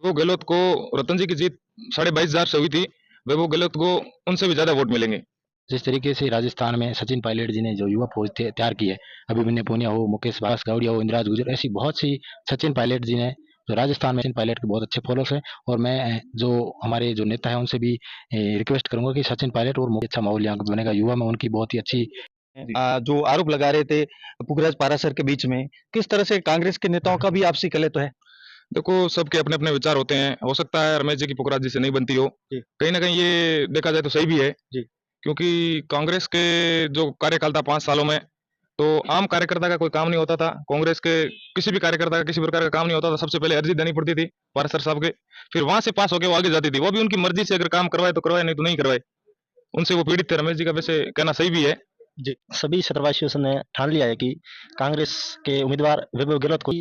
वो गहलोत को रतन जी की जीत 22,500 से हुई थी। वो गहलोत को उनसे भी ज्यादा वोट मिलेंगे। जिस तरीके से राजस्थान में सचिन पायलट जी ने जो युवा फौज तैयार की है, अभिमन्यु पुनिया हो, मुकेश बास गौड़िया हो, इंदिराज गुजर, ऐसी बहुत सी सचिन पायलट जी ने जो राजस्थान में सचिन पायलट के बहुत अच्छे फॉलोअर्स हैं। और मैं जो हमारे जो नेता है उनसे भी रिक्वेस्ट करूंगा कि सचिन पायलट और मुकेश अच्छा माहौल यहाँ बनेगा। युवा में उनकी बहुत ही अच्छी जी। जो आरोप लगा रहे थे पुखराज पारासर के बीच में, किस तरह से कांग्रेस के नेताओं का भी आपसी कलह तो है? देखो, सबके अपने अपने विचार होते हैं। हो सकता है रमेश जी की पुखराज जी से नहीं बनती हो। जी। कहीं ना कहीं ये देखा जाए तो सही भी है। जी। क्योंकि कांग्रेस के जो कार्यकाल था 5 सालों में, तो आम कार्यकर्ता का कोई काम नहीं होता था। कांग्रेस के किसी भी कार्यकर्ता का किसी प्रकार का काम नहीं होता था। सबसे पहले अर्जी देनी पड़ती थी पारासर साहब के, फिर वहां से पास होकर वो आगे जाती थी। वो भी उनकी मर्जी से, अगर काम करवाए तो करवाए, नहीं तो नहीं करवाए। उनसे वो पीड़ित थे। रमेश जी का वैसे कहना सही भी है। जी। सभी क्षेत्रवासियों ने ठान लिया है कि कांग्रेस के उम्मीदवार वैभव गहलोत को।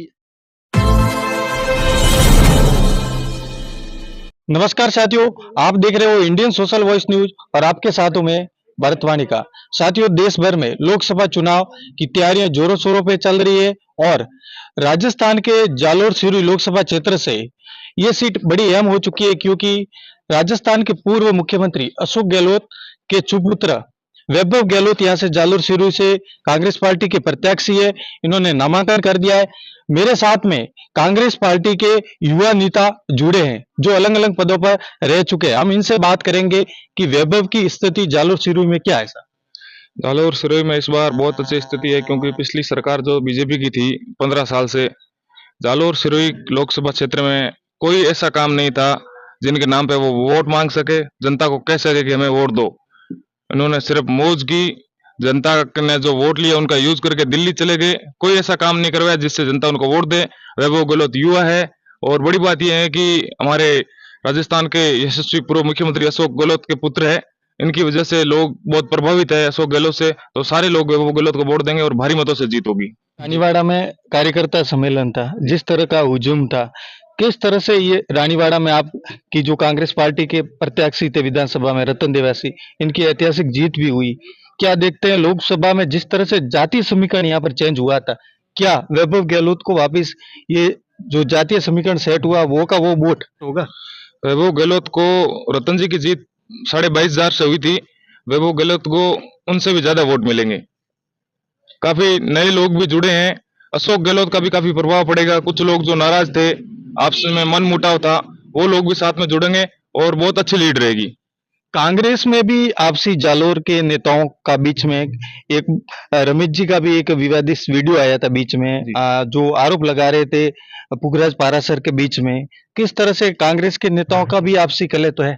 नमस्कार साथियों, आप देख रहे हो इंडियन सोशल वॉइस न्यूज और आपके साथ हूं मैं भरतवाणी का। साथियों, देश भर में लोकसभा चुनाव की तैयारियां जोरों शोरों पे चल रही है और राजस्थान के जालोर सिरोही लोकसभा क्षेत्र से ये सीट बड़ी अहम हो चुकी है, क्योंकि राजस्थान के पूर्व मुख्यमंत्री अशोक गहलोत के सुपुत्र वैभव गहलोत यहाँ से जालोर सिरोही से कांग्रेस पार्टी के प्रत्याशी है। इन्होंने नामांकन कर दिया है। मेरे साथ में कांग्रेस पार्टी के युवा नेता जुड़े हैं जो अलग अलग पदों पर रह चुके हैं। हम इनसे बात करेंगे कि वैभव की स्थिति जालोर सिरोही में क्या है सर? जालोर सिरोही में इस बार बहुत अच्छी स्थिति है, क्योंकि पिछली सरकार जो बीजेपी की थी 15 साल से, जालोर सिरोही लोकसभा क्षेत्र में कोई ऐसा काम नहीं था जिनके नाम पे वो वोट मांग सके, जनता को कह सके कि हमें वोट दो। इन्होंने सिर्फ मौज की। जनता ने जो वोट लिया उनका यूज करके दिल्ली चले गए। कोई ऐसा काम नहीं करवाया जिससे जनता उनको वोट दे। वैभव गहलोत युवा है। और बड़ी बात यह है कि हमारे राजस्थान के यशस्वी पूर्व मुख्यमंत्री अशोक गहलोत के पुत्र है। इनकी वजह से लोग बहुत प्रभावित है अशोक गहलोत से। तो सारे लोग वैभव गहलोत को वोट देंगे और भारी मतों से जीत होगी। रानीवाड़ा में कार्यकर्ता सम्मेलन था, जिस तरह का हुजूम था, किस तरह से ये रानीवाड़ा में आप की जो कांग्रेस पार्टी के प्रत्याशी थे विधानसभा में रतन देवासी, इनकी ऐतिहासिक जीत भी हुई। क्या देखते हैं लोकसभा में जिस तरह से जातीय समीकरण यहाँ पर चेंज हुआ था, क्या वैभव गहलोत को वापिस ये जो जातीय समीकरण सेट हुआ वो का वो वोट होगा? वैभव गहलोत को रतन जी की जीत 22,500 से हुई थी। वैभव गहलोत को उनसे भी ज्यादा वोट मिलेंगे। काफी नए लोग भी जुड़े हैं। अशोक गहलोत का भी काफी प्रभाव पड़ेगा। कुछ लोग जो नाराज थे, आपस में मन मुटाव था, वो लोग भी साथ में जुड़ेंगे और बहुत अच्छी लीड रहेगी। कांग्रेस में भी आपसी जालोर के नेताओं का बीच में एक रमेश जी का भी एक विवादित वीडियो आया था बीच में, जो आरोप लगा रहे थे पुखराज पारासर के बीच में। किस तरह से कांग्रेस के नेताओं का भी आपसी कलह तो है?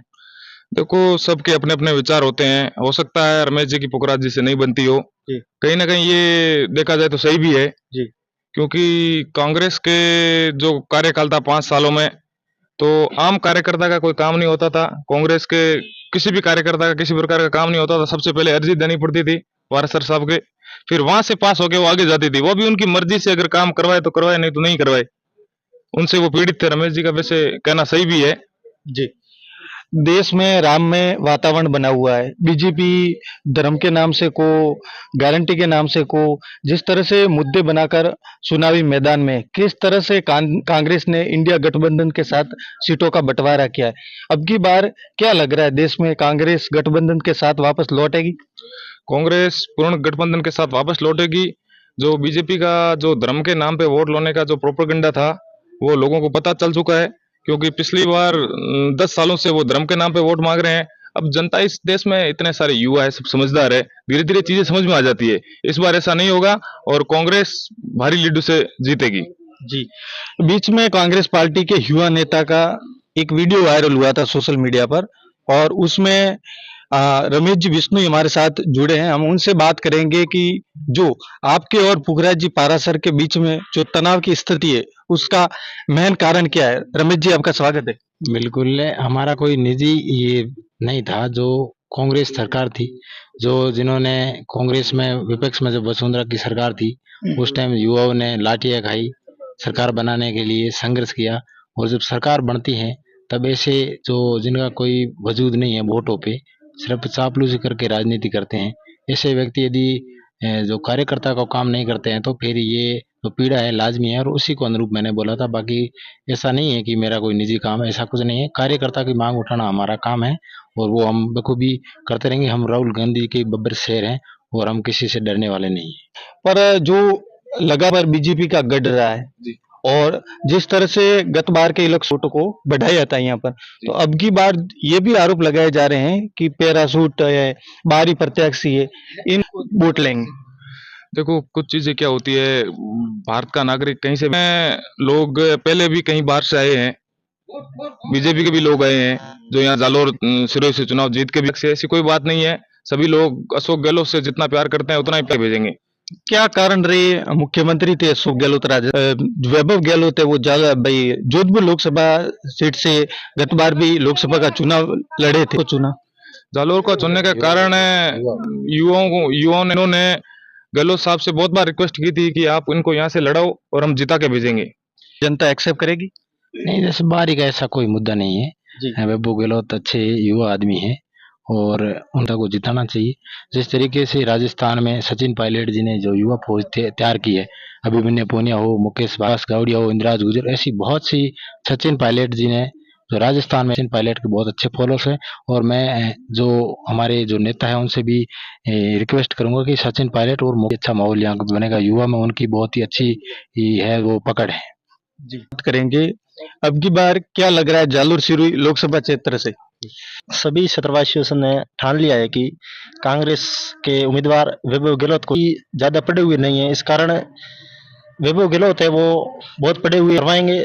देखो, सबके अपने अपने विचार होते हैं। हो सकता है रमेश जी की पुखराज जी से नहीं बनती हो। जी। कहीं ना कहीं ये देखा जाए तो सही भी है। जी। क्योंकि कांग्रेस के जो कार्यकाल था 5 सालों में, तो आम कार्यकर्ता का कोई काम नहीं होता था। कांग्रेस के किसी भी कार्यकर्ता का किसी प्रकार का काम नहीं होता था। सबसे पहले अर्जी देनी पड़ती थी पारासर साहब के, फिर वहां से पास होके वो आगे जाती थी। वो भी उनकी मर्जी से, अगर काम करवाए तो करवाए, नहीं तो नहीं करवाए। उनसे वो पीड़ित थे। रमेश जी का वैसे कहना सही भी है। जी। देश में राम में वातावरण बना हुआ है। बीजेपी धर्म के नाम से को, गारंटी के नाम से को, जिस तरह से मुद्दे बनाकर चुनावी मैदान में किस तरह से कांग्रेस ने इंडिया गठबंधन के साथ सीटों का बंटवारा किया है। अब की बार क्या लग रहा है, देश में कांग्रेस गठबंधन के साथ वापस लौटेगी? कांग्रेस पूर्ण गठबंधन के साथ वापस लौटेगी। जो बीजेपी का जो धर्म के नाम पे वोट लेने का जो प्रोपेगेंडा था, वो लोगों को पता चल चुका है। क्योंकि पिछली बार 10 सालों से वो धर्म के नाम पे वोट मांग रहे हैं। अब जनता, इस देश में इतने सारे युवा है, सब समझदार है, धीरे धीरे चीजें समझ में आ जाती है। इस बार ऐसा नहीं होगा और कांग्रेस भारी लीड से जीतेगी। जी। बीच में कांग्रेस पार्टी के युवा नेता का एक वीडियो वायरल हुआ था सोशल मीडिया पर, और उसमें रमेश जी विष्णु हमारे साथ जुड़े हैं। हम उनसे बात करेंगे कि जो आपके और पुखराज जी पारासर के बीच में जो तनाव की स्थिति है, उसका मेन कारण क्या है? रमेश जी, आपका स्वागत है। बिल्कुल हमारा कोई निजी ये नहीं था। जो कांग्रेस सरकार थी, जो जिन्होंने कांग्रेस में विपक्ष में जब वसुंधरा की सरकार थी, उस टाइम युवाओं ने लाठियां खाई, सरकार बनाने के लिए संघर्ष किया। और जब सरकार बनती है तब ऐसे जो जिनका कोई वजूद नहीं है वोटों पे, सिर्फ चापलूसी करके राजनीति करते हैं, ऐसे व्यक्ति यदि जो कार्यकर्ता का काम नहीं करते हैं, तो फिर ये तो पीड़ा है, लाजमी है, और उसी को अनुरूप मैंने बोला था। बाकी ऐसा नहीं है कि मेरा कोई निजी काम है, ऐसा कुछ नहीं है। कार्यकर्ता की मांग उठाना हमारा काम है और वो हम बखूबी करते रहेंगे। हम राहुल गांधी के बब्बर शेर हैं और हम किसी से डरने वाले नहीं हैं। पर जो लगातार बीजेपी का गढ़ रहा है जी। और जिस तरह से गत बार के इलेक्शन वोटों को बढ़ाया था यहाँ पर, तो अब की बार ये भी आरोप लगाए जा रहे हैं कि पैरासूट है, बाहरी प्रत्याशी है, इन वोट लेंगे। देखो कुछ चीजें क्या होती है, भारत का नागरिक कहीं से लोग पहले भी कहीं बाहर से आए हैं, बीजेपी के भी लोग आए हैं जो यहाँ जालोर सिरोही से चुनाव जीत के भी से, ऐसी कोई बात नहीं है। सभी लोग अशोक गहलोत से जितना प्यार करते हैं उतना ही प्यार भेजेंगे। क्या कारण रहे, मुख्यमंत्री थे अशोक गहलोत, वैभव गहलोत है वो ज्यादा भाई जोधपुर लोकसभा सीट से गत बार भी लोकसभा का चुनाव लड़े थे, तो चुना जालोर को चुनने का कारण है युवाओं ने इन्होंने गहलोत साहब से बहुत बार रिक्वेस्ट की थी कि आप इनको यहाँ से लड़ाओ और हम जिता के भेजेंगे। जनता एक्सेप्ट करेगी। नहीं, जैसे बाहरी का ऐसा कोई मुद्दा नहीं जी। है। वैभव गहलोत अच्छे युवा आदमी हैं और उनका को जिताना चाहिए। जिस तरीके से राजस्थान में सचिन पायलट जी ने जो युवा फौज तैयार की है, अभिमन्यु पूनिया हो, मुकेश गावड़िया हो, इंदिराज गुजर, ऐसी बहुत सी सचिन पायलट जी ने जो राजस्थान में, सचिन पायलट के बहुत अच्छे फॉलोअर्स हैं। और मैं जो हमारे जो नेता है उनसे भी रिक्वेस्ट करूंगा कि सचिन पायलट और अच्छा माहौल यहाँ बनेगा। युवा में उनकी बहुत ही अच्छी है वो पकड़ है। जी, बात करेंगे अब की बार क्या लग रहा है जालोर सिरोही लोकसभा क्षेत्र से। सभी क्षेत्रवासियों ने ठान लिया है कि कांग्रेस के उम्मीदवार वैभव गहलोत को ज्यादा पढ़े हुए नहीं है। इस कारण वैभव गहलोत है वो बहुत पढ़े हुए करवाएंगे